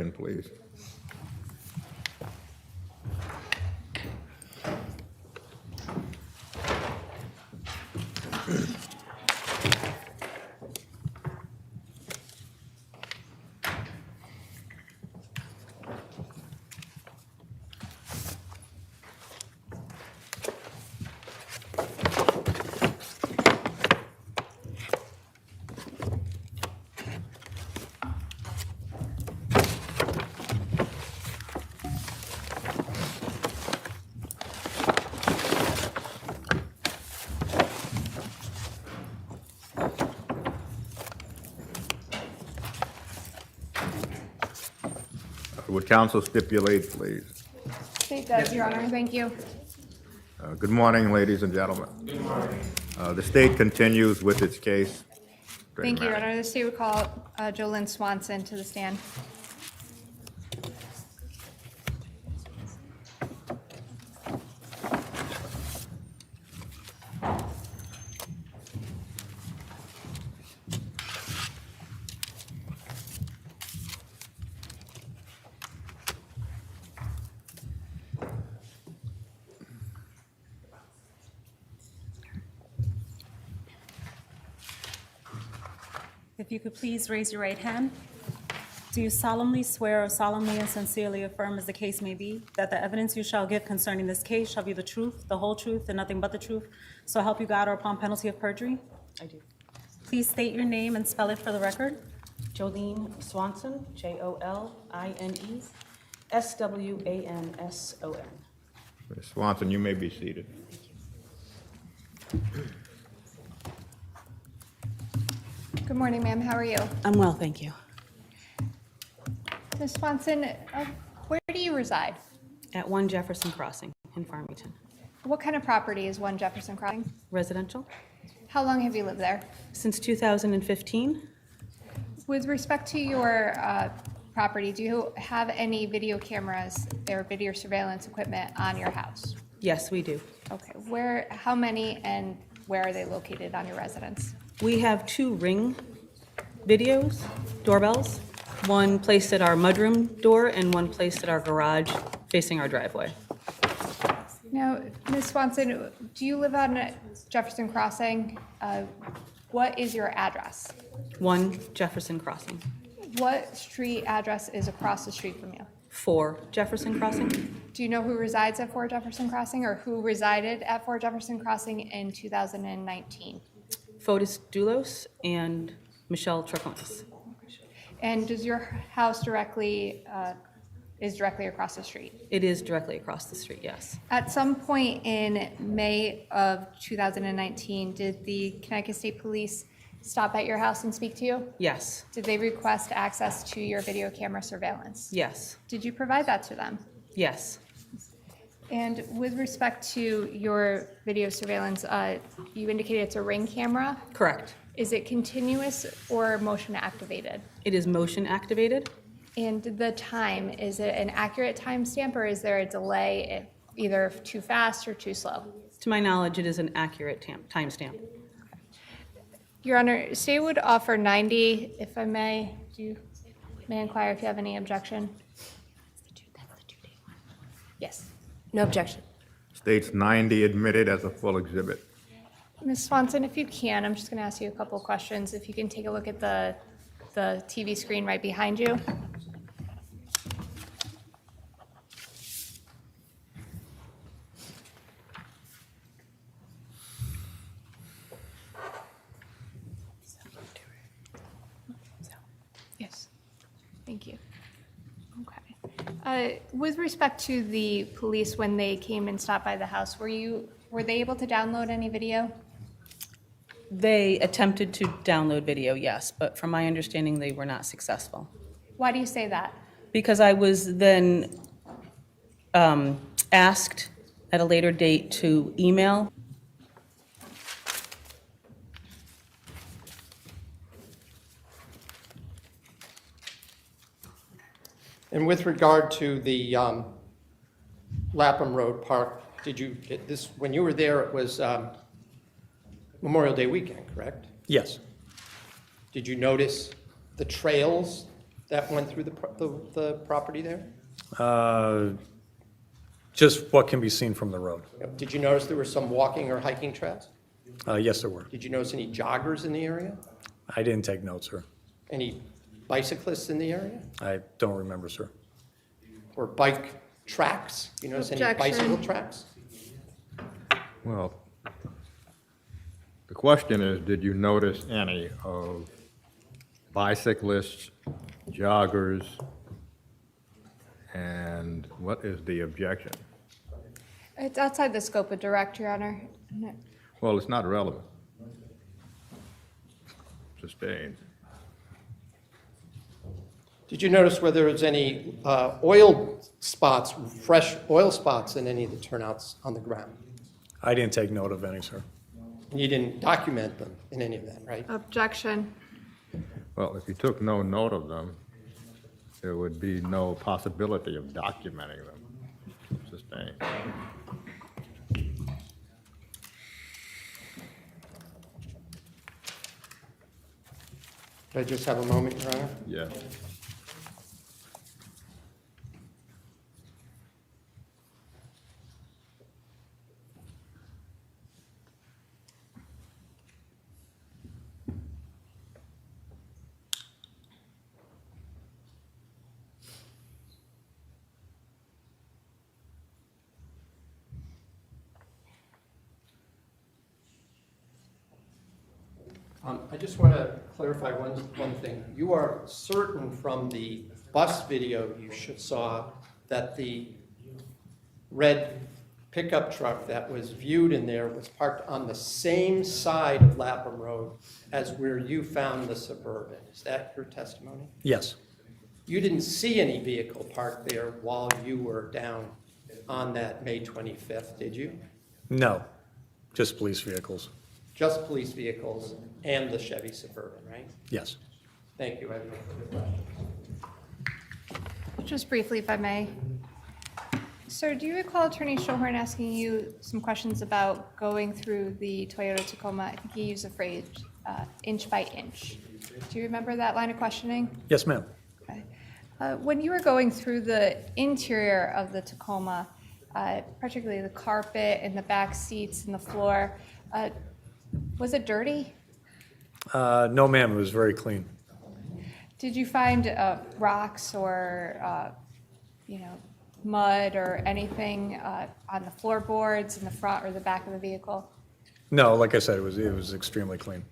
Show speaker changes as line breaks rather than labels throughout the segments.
in, please. Would counsel stipulate, please?
State does, Your Honor. Thank you.
Good morning, ladies and gentlemen. Good morning. The state continues with its case.
Thank you, Your Honor. The state would call Jolynn Swanson to the stand.
If you could please raise your right hand. Do you solemnly swear or solemnly and sincerely affirm, as the case may be, that the evidence you shall give concerning this case shall be the truth, the whole truth, and nothing but the truth, so help you God, or upon penalty of perjury?
I do.
Please state your name and spell it for the record.
Jolene Swanson, Joline Swanson.
Ms. Swanson, you may be seated.
Good morning, ma'am. How are you?
I'm well, thank you.
Ms. Swanson, where do you reside?
At 1 Jefferson Crossing in Farmington.
What kind of property is 1 Jefferson Crossing?
Residential?
How long have you lived there?
Since 2015?
With respect to your property, do you have any video cameras or video surveillance equipment on your house?
Yes, we do.
Okay. How many, and where are they located on your residence?
We have 2 Ring videos, doorbells, one placed at our mudroom door and one placed at our garage facing our driveway.
Now, Ms. Swanson, do you live on Jefferson Crossing? What is your address?
1 Jefferson Crossing.
What street address is across the street from you?
4 Jefferson Crossing.
Do you know who resides at 4 Jefferson Crossing, or who resided at 4 Jefferson Crossing in 2019?
Fotis Doulos and Michelle Troconis.
And does your house is directly across the street?
It is directly across the street, yes.
At some point in May of 2019, did the Connecticut State Police stop at your house and speak to you?
Yes,
Did they request access to your video camera surveillance?
yes,
Did you provide that to them?
yes.
And with respect to your video surveillance, you indicated it's a Ring camera.
Correct.
Is it continuous or motion activated?
It is motion activated.
And the time, is it an accurate timestamp, or is there a delay, either too fast or too slow?
To my knowledge, it is an accurate timestamp.
Your Honor, state would offer 90, if I may. May I inquire if you have any objection? Yes.
No objection.
States 90 admitted as a full exhibit.
Ms. Swanson, if you can, I'm just going to ask you a couple of questions. If you can take a look at the TV screen right behind you. Yes. Thank you. Okay. With respect to the police, when they came and stopped by the house, were they able to download any video?
They attempted to download video, yes, but from my understanding, they were not successful.
Why do you say that?
Because I was then asked at a later date to email.
And with regard to the Lapham Road Park, when you were there, it was Memorial Day weekend, correct?
Yes.
Did you notice the trails that went through the property there?
Just what can be seen from the road.
Did you notice there were some walking or hiking trails?
Yes, there were.
Did you notice any joggers in the area?
I didn't take notes, sir.
Any bicyclists in the area?
I don't remember, sir.
Or bike tracks? You notice any
Objection.
bicycle tracks?
Well, the question is, did you notice any of bicyclists, joggers, and what is the objection?
It's outside the scope of direct, Your Honor.
Well, it's not relevant. Sustained.
Did you notice whether there was any oil spots, fresh oil spots in any of the turnouts on the ground?
I didn't take note of any, sir.
And you didn't document them in any of that, right?
Objection.
Well, if you took no note of them, there would be no possibility of documenting them. Sustained.
Could I just have a moment, Your Honor?
Yes.
I just want to clarify one thing. You are certain from the bus video you saw that the red pickup truck that was viewed in there was parked on the same side of Lapham Road as where you found the Suburban. Is that your testimony?
Yes.
You didn't see any vehicle parked there while you were down on that May 25th, did you?
No, just police vehicles.
Just police vehicles and the Chevy Suburban, right?
Yes.
Thank you. I have no further questions.
Just briefly, if I may. Sir, do you recall Attorney Schoenhorn asking you some questions about going through the Toyota Tacoma? I think he used the phrase inch by inch. Do you remember that line of questioning?
Yes, ma'am.
Okay. When you were going through the interior of the Tacoma, particularly the carpet and the back seats and the floor, was it dirty?
No, ma'am, it was very clean.
Did you find rocks or, mud or anything on the floorboards in the front or the back of the vehicle?
No, like I said, it was extremely clean.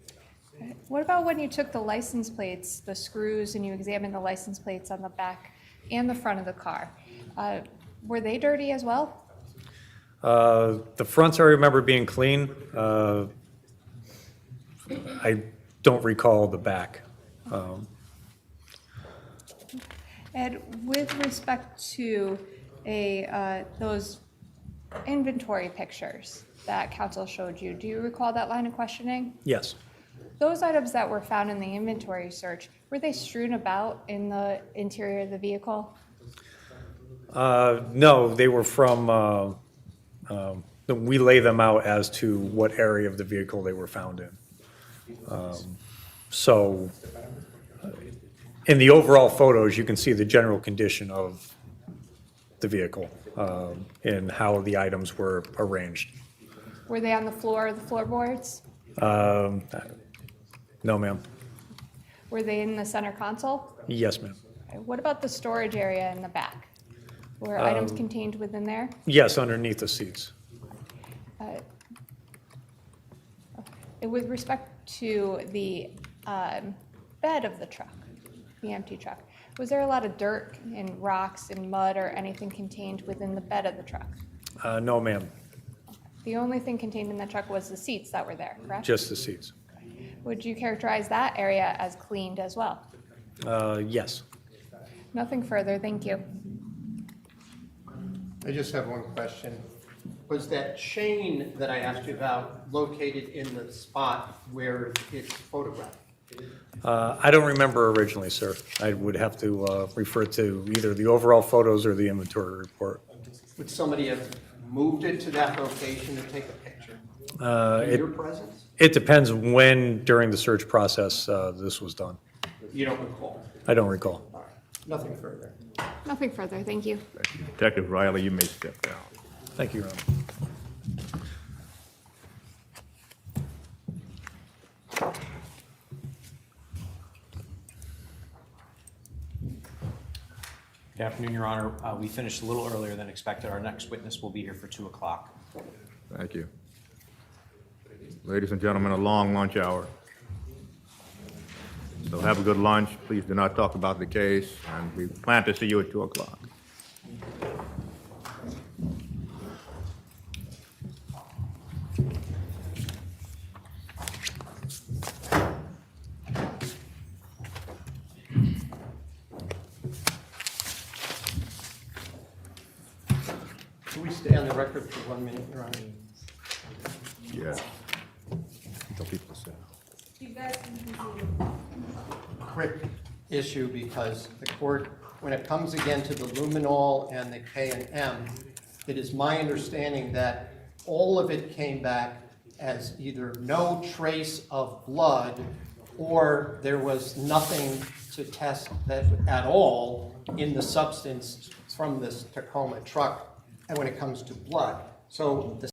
What about when you took the license plates, the screws, and you examined the license plates on the back and the front of the car? Were they dirty as well?
The fronts I remember being clean. I don't recall the back.
And with respect to those inventory pictures that counsel showed you, do you recall that line of questioning?
Yes.
Those items that were found in the inventory search, were they strewn about in the interior of the vehicle?
No, they were from, we lay them out as to what area of the vehicle they were found in. So in the overall photos, you can see the general condition of the vehicle and how the items were arranged.
Were they on the floor, the floorboards?
No, ma'am.
Were they in the center console?
Yes, ma'am.
Okay, what about the storage area in the back? Were items contained within there?
Yes, underneath the seats.
With respect to the bed of the truck, the empty truck, was there a lot of dirt and rocks and mud or anything contained within the bed of the truck?
No, ma'am.
The only thing contained in the truck was the seats that were there, correct?
Just the seats.
Would you characterize that area as cleaned as well?
Yes.
Nothing further, thank you.
I just have one question. Was that chain that I asked you about located in the spot where it's photographed?
I don't remember originally, sir. I would have to refer to either the overall photos or the inventory report.
Would somebody have moved it to that location to take a picture? In your presence?
It depends when during the search process this was done.
You don't recall?
I don't recall.
All right. Nothing further.
Nothing further, thank you.
Detective Riley, you may step down.
Thank you, Your Honor.
Good afternoon, Your Honor. We finished a little earlier than expected. Our next witness will be here for 2 o'clock.
Thank you. Ladies and gentlemen, a long lunch hour. So have a good lunch. Please do not talk about the case, and we plan to see you at 2 o'clock.
Can we stay on the record for 1 minute, Your Honor?
Yes. Tell people to sit.
Quick issue, because the court, when it comes again to the luminol and the K&M, it is my understanding that all of it came back as either no trace of blood or there was nothing to test that at all in the substance from this Tacoma truck and when it comes to blood. So the